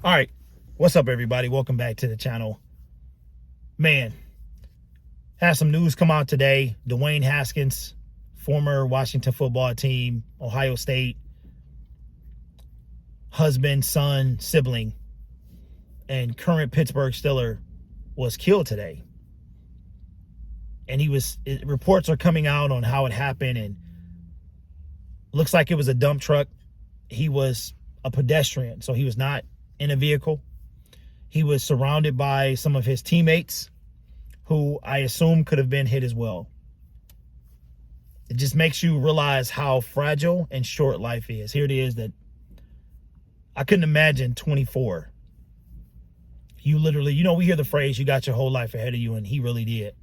All right, what's up, everybody? Welcome back to the channel. Man, had some news come out today. Dwayne Haskins, former Washington football team, Ohio State, husband, son, sibling, and current Pittsburgh Steeler, was killed today. And reports are coming out on how it happened, and looks like it was a dump truck. He was a pedestrian, so he was not in a vehicle. He was surrounded by some of his teammates who I assume could have been hit as well. It just makes you realize how fragile and short life is. Here it is that I couldn't imagine 24. You literally, we hear the phrase, you got your whole life ahead of you, and he really did.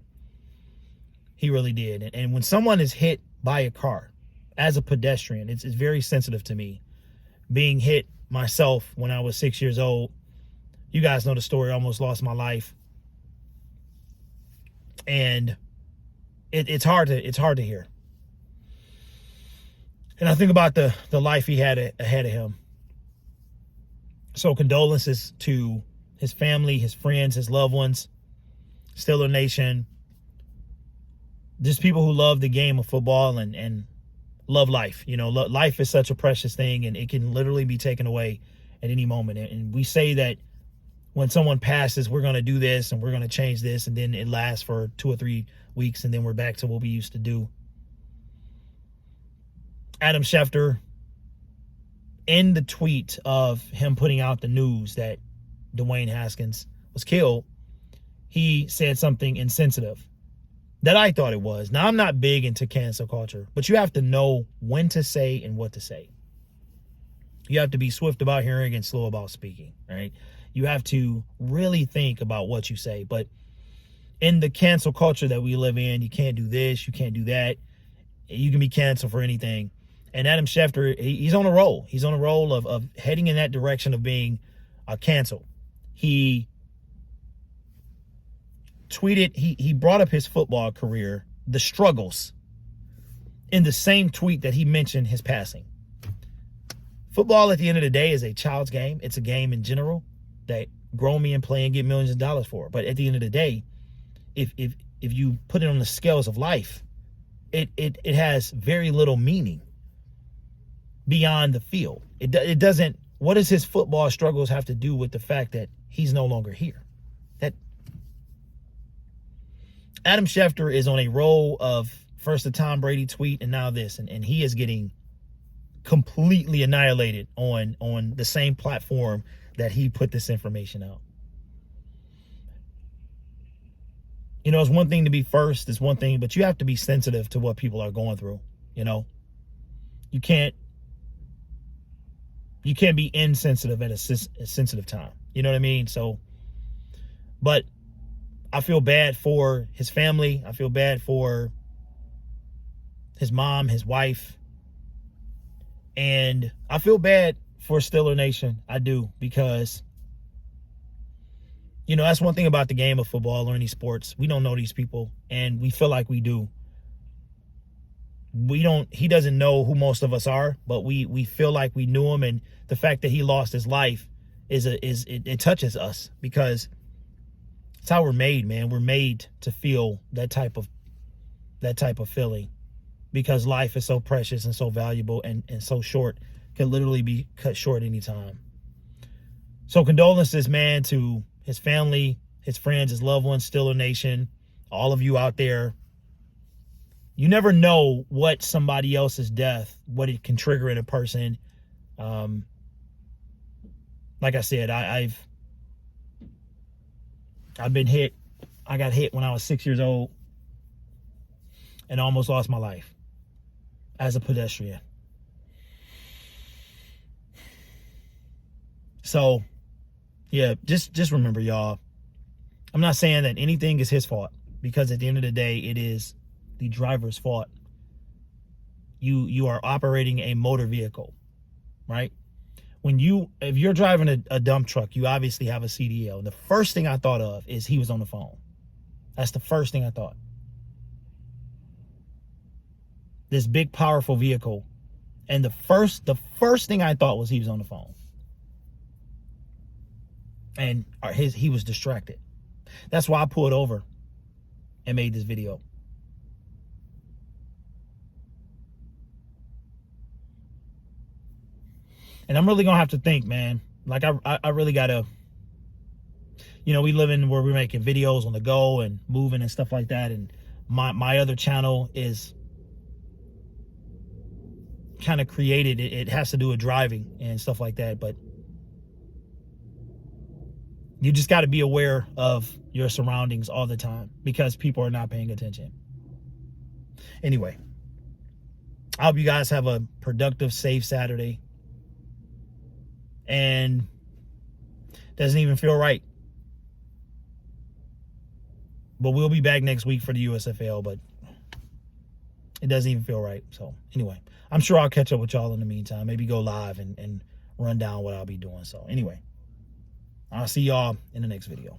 He really did. And when someone is hit by a car as a pedestrian, it's very sensitive to me. Being hit myself when I was 6 years old, you guys know the story. I almost lost my life, and it's hard to hear. And I think about the life he had ahead of him. So condolences to his family, his friends, his loved ones, Steeler Nation, just people who love the game of football and love life. Life is such a precious thing, and it can literally be taken away at any moment. And we say that when someone passes, we're going to do this and we're going to change this, and then it lasts for 2 or 3 weeks, and then we're back to what we used to do. Adam Schefter, in the tweet of him putting out the news that Dwayne Haskins was killed, he said something insensitive that I thought it was. Now, I'm not big into cancel culture, but you have to know when to say and what to say. You have to be swift about hearing and slow about speaking, right? You have to really think about what you say. But in the cancel culture that we live in, you can't do this, you can't do that. You can be canceled for anything. And Adam Schefter, he's on a roll. He's on a roll of heading in that direction of being canceled. He tweeted, he brought up his football career, the struggles, in the same tweet that he mentioned his passing. Football, at the end of the day, is a child's game. It's a game in general that grown men play and get millions of dollars for. But at the end of the day, if you put it on the scales of life, it has very little meaning beyond the field. It doesn't. What does his football struggles have to do with the fact that he's no longer here? That Adam Schefter is on a roll of first the Tom Brady tweet and now this, and he is getting completely annihilated on the same platform that he put this information out. It's one thing to be first, it's one thing, but you have to be sensitive to what people are going through. You can't be insensitive at a sensitive time. You know what I mean? So, but I feel bad for his family. I feel bad for his mom, his wife. And I feel bad for Steeler Nation. I do, because, that's one thing about the game of football or any sports. We don't know these people, and we feel like we do. He doesn't know who most of us are, but we feel like we knew him, and the fact that he lost his life it touches us, because it's how we're made, man. We're made to feel that type of feeling, because life is so precious and so valuable and so short, can literally be cut short anytime. So condolences, man, to his family, his friends, his loved ones, Steeler Nation, all of you out there. You never know what somebody else's death, what it can trigger in a person. Like I said, I've been hit. I got hit when I was 6 years old and almost lost my life as a pedestrian. So, yeah, just remember, y'all, I'm not saying that anything is his fault, because at the end of the day, it is the driver's fault. You are operating a motor vehicle, right? If you're driving a dump truck, you obviously have a CDL. The first thing I thought of is he was on the phone. That's the first thing I thought. This big, powerful vehicle. And the first thing I thought was he was on the phone. And he was distracted. That's why I pulled over and made this video. And I'm really gonna have to think, man. Like I really gotta, you know, we live in where we're making videos on the go and moving and stuff like that. And my other channel is kind of created. It has to do with driving and stuff like that. But you just got to be aware of your surroundings all the time because people are not paying attention. Anyway, I hope you guys have a productive, safe Saturday. And doesn't even feel right. But we'll be back next week for the USFL, but it doesn't even feel right. So anyway, I'm sure I'll catch up with y'all in the meantime. Maybe go live and run down what I'll be doing. So anyway, I'll see y'all in the next video.